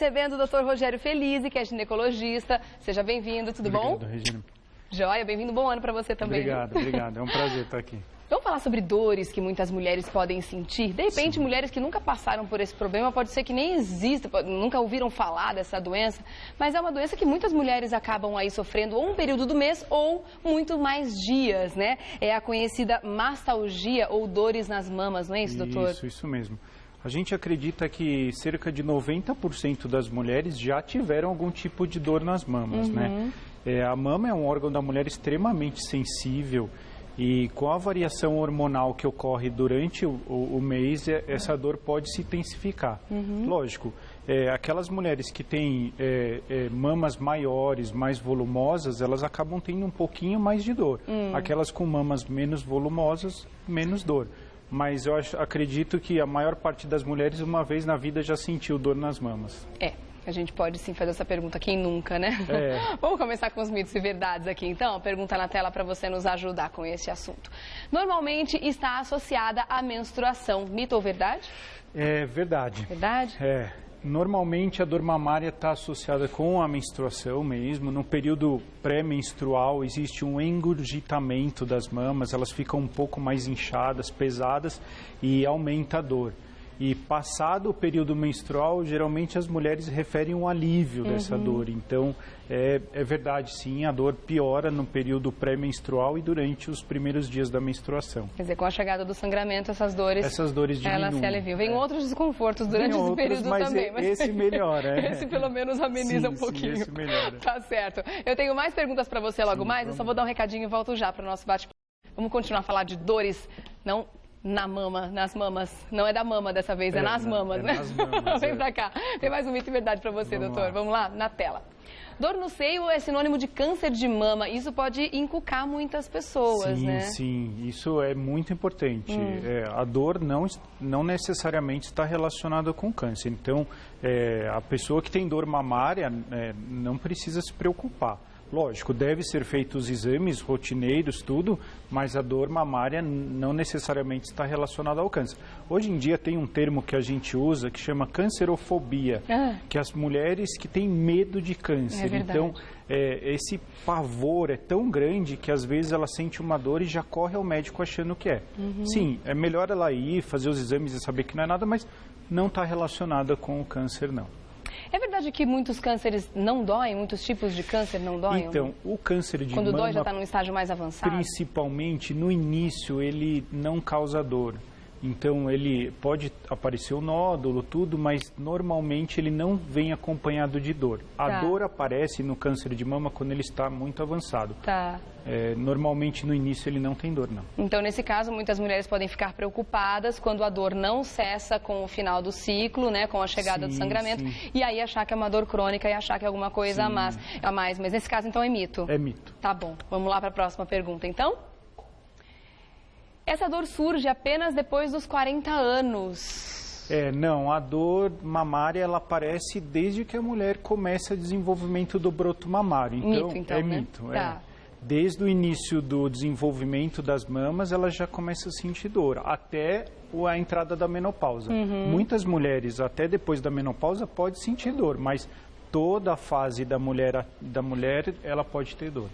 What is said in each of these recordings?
Recebendo o Dr. Rogério Felize, que é ginecologista. Seja bem-vindo, tudo bom? Obrigado, Regina. Joia, bem-vindo, bom ano para você também. Obrigado. É um prazer estar aqui. Vamos falar sobre dores que muitas mulheres podem sentir. De repente, sim, mulheres que nunca passaram por esse problema, pode ser que nem exista, nunca ouviram falar dessa doença, mas é uma doença que muitas mulheres acabam aí sofrendo ou um período do mês ou muito mais dias, né? É a conhecida mastalgia ou dores nas mamas, não é isso, doutor? Isso mesmo. A gente acredita que cerca de 90% das mulheres já tiveram algum tipo de dor nas mamas, né? A mama é um órgão da mulher extremamente sensível e com a variação hormonal que ocorre durante o mês, essa dor pode se intensificar. Lógico, aquelas mulheres que têm mamas maiores, mais volumosas, elas acabam tendo um pouquinho mais de dor. Aquelas com mamas menos volumosas, menos dor. Mas eu acredito que a maior parte das mulheres, uma vez na vida, já sentiu dor nas mamas. A gente pode sim fazer essa pergunta, quem nunca, né? Vamos começar com os mitos e verdades aqui, então? Pergunta na tela para você nos ajudar com esse assunto. Normalmente está associada à menstruação, mito ou verdade? É verdade. Verdade? Normalmente a dor mamária está associada com a menstruação mesmo. No período pré-menstrual existe um engurgitamento das mamas, elas ficam um pouco mais inchadas, pesadas e aumenta a dor. E passado o período menstrual, geralmente as mulheres referem um alívio dessa dor. Então, é verdade, sim, a dor piora no período pré-menstrual e durante os primeiros dias da menstruação. Quer dizer, com a chegada do sangramento, essas dores diminuem. Elas se aliviam. Vem outros desconfortos durante esse período também. Mas esse melhora, Esse pelo menos ameniza um pouquinho. Sim, esse melhora. Tá certo. Eu tenho mais perguntas para você logo mais, eu só vou dar um recadinho e volto já para o nosso bate-papo. Vamos continuar a falar de dores, não na mama, nas mamas. Não é da mama dessa vez, é nas mamas, né? Nas mamas, Vem pra cá. Tem mais um mito e verdade pra você, doutor. Vamos lá, na tela. Dor no seio é sinônimo de câncer de mama. Isso pode encucar muitas pessoas, né? Sim, isso é muito importante. A dor não necessariamente está relacionada com câncer. Então, a pessoa que tem dor mamária não precisa se preocupar. Lógico, deve ser feitos os exames rotineiros, tudo, mas a dor mamária não necessariamente está relacionada ao câncer. Hoje em dia tem um termo que a gente usa que chama cancerofobia, que as mulheres que têm medo de câncer. Então, esse pavor é tão grande que às vezes ela sente uma dor e já corre ao médico achando que é. Sim, é melhor ela ir, fazer os exames e saber que não é nada, mas não está relacionada com o câncer, não. É verdade que muitos cânceres não doem? Muitos tipos de câncer não doem? Então, o câncer de mama... Quando dói já está num estágio mais avançado? Principalmente, no início, ele não causa dor. Então, ele pode aparecer o nódulo, tudo, mas normalmente ele não vem acompanhado de dor. A dor aparece no câncer de mama quando ele está muito avançado. Normalmente, no início, ele não tem dor, não. Então, nesse caso, muitas mulheres podem ficar preocupadas quando a dor não cessa com o final do ciclo, né, com a chegada do sangramento, e aí achar que é uma dor crônica e achar que é alguma coisa a mais. Mas nesse caso, então, é mito? É mito. Tá bom. Vamos lá para a próxima pergunta, então? Essa dor surge apenas depois dos 40 anos. Não, a dor mamária ela aparece desde que a mulher começa o desenvolvimento do broto mamário. Então, é mito. Desde o início do desenvolvimento das mamas, ela já começa a sentir dor, até a entrada da menopausa. Muitas mulheres, até depois da menopausa, podem sentir dor, mas toda a fase da mulher ela pode ter dor.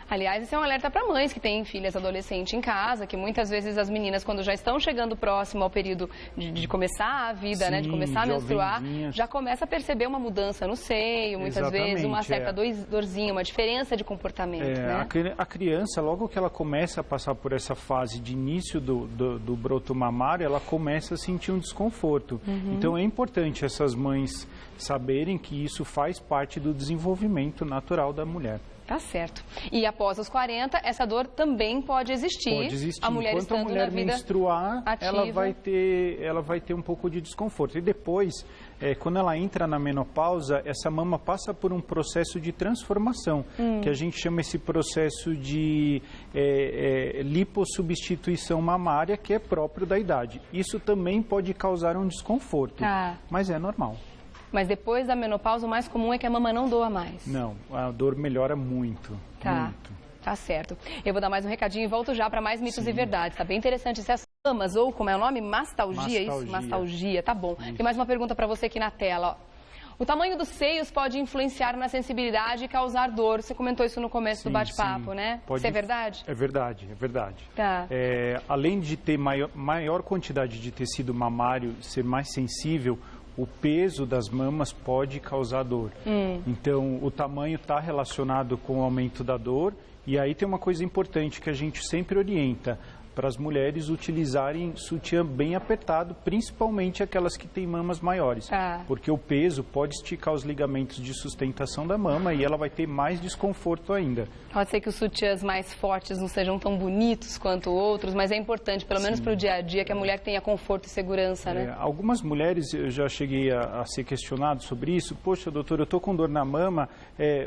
Aliás, esse é um alerta para mães que têm filhas adolescentes em casa, que muitas vezes as meninas, quando já estão chegando próximo ao período de começar a vida, né, de começar a menstruar, já começa a perceber uma mudança no seio, muitas vezes uma certa dorzinha, uma diferença de comportamento. Né? A criança, logo que ela começa a passar por essa fase de início do broto mamário, ela começa a sentir um desconforto. Então é importante essas mães saberem que isso faz parte do desenvolvimento natural da mulher. Tá certo. E após os 40, essa dor também pode existir. Pode existir. A mulher Enquanto a mulher menstruar, ativa, ela vai ter um pouco de desconforto. E depois, quando ela entra na menopausa, essa mama passa por um processo de transformação, que a gente chama esse processo de lipossubstituição mamária, que é próprio da idade. Isso também pode causar um desconforto, mas é normal. Mas depois da menopausa, o mais comum é que a mama não doa mais. Não, a dor melhora muito. Muito. Tá certo. Eu vou dar mais um recadinho e volto já para mais mitos e verdades. Tá bem interessante essas mamas, ou como é o nome? Mastalgia, isso? Mastalgia, tá bom. Tem mais uma pergunta para você aqui na tela, ó. O tamanho dos seios pode influenciar na sensibilidade e causar dor. Você comentou isso no começo do bate-papo, né? Pode... Isso é verdade? É verdade, é verdade. Tá. Além de ter maior quantidade de tecido mamário, ser mais sensível, o peso das mamas pode causar dor. Então, o tamanho está relacionado com o aumento da dor. E aí tem uma coisa importante que a gente sempre orienta para as mulheres utilizarem sutiã bem apertado, principalmente aquelas que têm mamas maiores. Porque o peso pode esticar os ligamentos de sustentação da mama e ela vai ter mais desconforto ainda. Pode ser que os sutiãs mais fortes não sejam tão bonitos quanto outros, mas é importante, pelo menos para o dia a dia, que a mulher tenha conforto e segurança, né? Algumas mulheres, eu já cheguei a ser questionado sobre isso. Poxa, doutor, eu estou com dor na mama,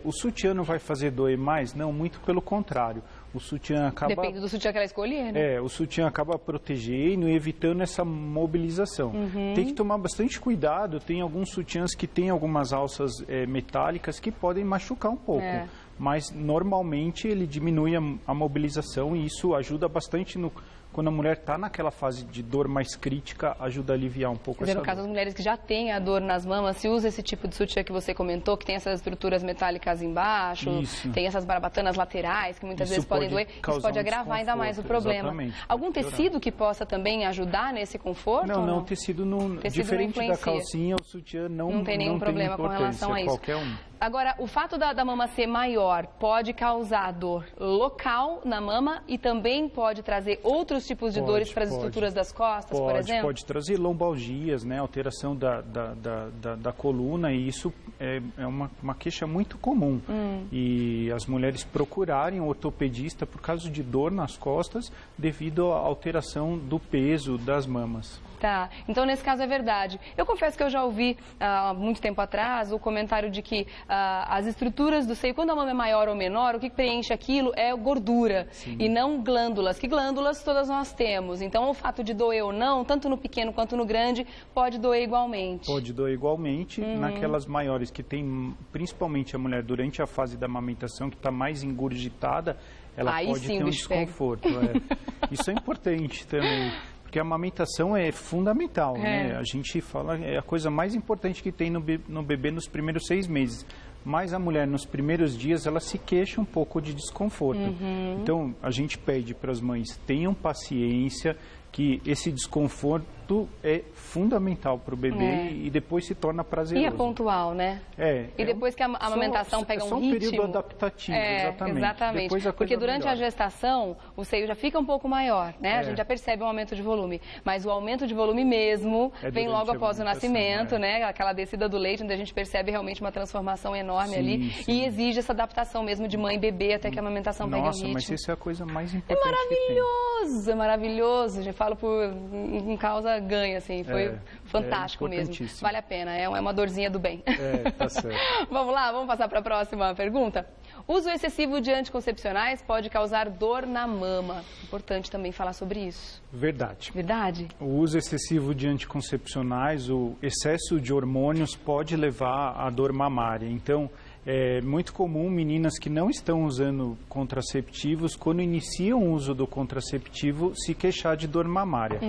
o sutiã não vai fazer doer mais? Não, muito pelo contrário. O sutiã acaba... Depende do sutiã que ela escolher, né? O sutiã acaba protegendo e evitando essa mobilização. Tem que tomar bastante cuidado. Tem alguns sutiãs que têm algumas alças metálicas que podem machucar um pouco. Mas, normalmente, ele diminui a mobilização e isso ajuda bastante quando a mulher está naquela fase de dor mais crítica, ajuda a aliviar um pouco essa dor. No caso das mulheres que já têm a dor nas mamas, se usa esse tipo de sutiã que você comentou, que tem essas estruturas metálicas embaixo, tem essas barbatanas laterais que muitas vezes podem doer, isso pode agravar ainda mais o problema. Algum tecido que possa também ajudar nesse conforto? Não, tecido diferente da calcinha, o sutiã não tem nenhum problema com relação a isso. Qualquer um. Agora, o fato da mama ser maior pode causar dor local na mama e também pode trazer outros tipos de dores para as estruturas das costas, por exemplo? Pode trazer lombalgias, né, alteração da coluna, e isso é uma queixa muito comum. E as mulheres procurarem um ortopedista por causa de dor nas costas devido à alteração do peso das mamas. Tá, então nesse caso é verdade. Eu confesso que eu já ouvi há muito tempo atrás o comentário de que as estruturas do seio, quando a mama é maior ou menor, o que preenche aquilo é gordura e não glândulas, que glândulas todas nós temos. Então o fato de doer ou não, tanto no pequeno quanto no grande, pode doer igualmente. Pode doer igualmente. Naquelas maiores que tem, principalmente a mulher durante a fase da amamentação, que está mais engurgitada, ela pode ter um desconforto. Isso é importante também. Porque a amamentação é fundamental, né? A gente fala, é a coisa mais importante que tem no bebê nos primeiros 6 meses. Mas a mulher, nos primeiros dias, ela se queixa um pouco de desconforto. Então, a gente pede para as mães, tenham paciência, que esse desconforto é fundamental para o bebê e depois se torna prazeroso. E é pontual, né? E depois que a amamentação pega um ritmo... É só um período adaptativo, exatamente. Porque durante a gestação, o seio já fica um pouco maior, né? A gente já percebe um aumento de volume. Mas o aumento de volume mesmo vem logo após o nascimento, né? Aquela descida do leite, onde a gente percebe realmente uma transformação enorme ali. E exige essa adaptação mesmo de mãe e bebê até que a amamentação pegue um ritmo. Mas isso é a coisa mais importante. É maravilhoso. Já falo em causa ganha, assim. Foi fantástico mesmo. Vale a pena, é uma dorzinha do bem. Tá certo. Vamos lá, vamos passar para a próxima pergunta. Uso excessivo de anticoncepcionais pode causar dor na mama. Importante também falar sobre isso. Verdade. Verdade? O uso excessivo de anticoncepcionais, o excesso de hormônios pode levar à dor mamária. Então, é muito comum meninas que não estão usando contraceptivos, quando iniciam o uso do contraceptivo, se queixar de dor mamária.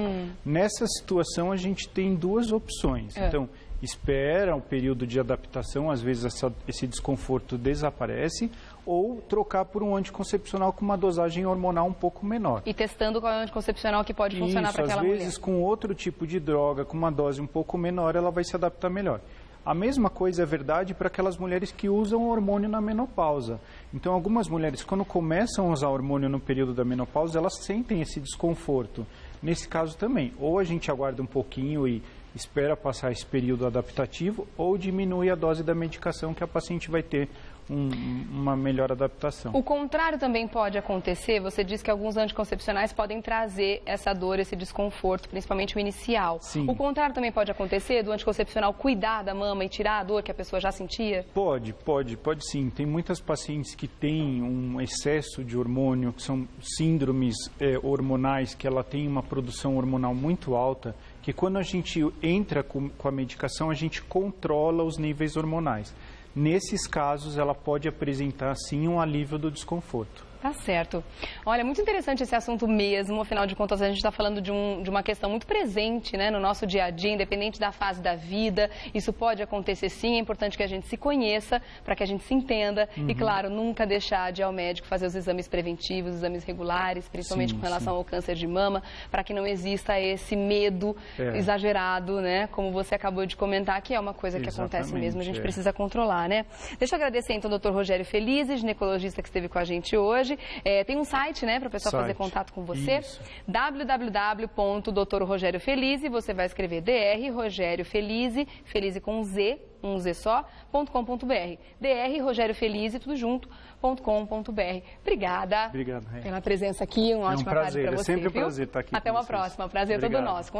Nessa situação, a gente tem 2 opções. Então, espera o período de adaptação, às vezes esse desconforto desaparece, ou trocar por um anticoncepcional com uma dosagem hormonal um pouco menor. E testando qual é o anticoncepcional que pode funcionar para aquela mulher. Às vezes, com outro tipo de droga, com uma dose um pouco menor, ela vai se adaptar melhor. A mesma coisa é verdade para aquelas mulheres que usam hormônio na menopausa. Então, algumas mulheres, quando começam a usar hormônio no período da menopausa, elas sentem esse desconforto. Nesse caso também, ou a gente aguarda um pouquinho e espera passar esse período adaptativo, ou diminui a dose da medicação que a paciente vai ter uma melhor adaptação. O contrário também pode acontecer. Você disse que alguns anticoncepcionais podem trazer essa dor, esse desconforto, principalmente o inicial. Sim. O contrário também pode acontecer, do anticoncepcional cuidar da mama e tirar a dor que a pessoa já sentia? Pode sim. Tem muitas pacientes que têm um excesso de hormônio, que são síndromes hormonais, que ela tem uma produção hormonal muito alta, que quando a gente entra com a medicação, a gente controla os níveis hormonais. Nesses casos, ela pode apresentar, sim, um alívio do desconforto. Tá certo. Olha, muito interessante esse assunto mesmo, afinal de contas a gente está falando de uma questão muito presente, né, no nosso dia a dia, independente da fase da vida. Isso pode acontecer sim, é importante que a gente se conheça, para que a gente se entenda e, claro, nunca deixar de ir ao médico fazer os exames preventivos, os exames regulares, principalmente com relação ao câncer de mama, para que não exista esse medo exagerado, né, como você acabou de comentar, que é uma coisa que acontece mesmo, a gente precisa controlar, né? Deixa eu agradecer então ao Dr. Rogério Felize, ginecologista que esteve com a gente hoje. Tem um site, né, para o pessoal fazer contato com você. www.drrogeriofelize, você vai escrever Dr. Rogério Felize, Felize com Z, um Z só, .com.br. Dr. Rogério Felize, tudo junto, .com.br. Obrigada Obrigado, pela presença aqui, uma ótima tarde para você. É sempre um prazer estar aqui. Até uma próxima, prazer todo nosso.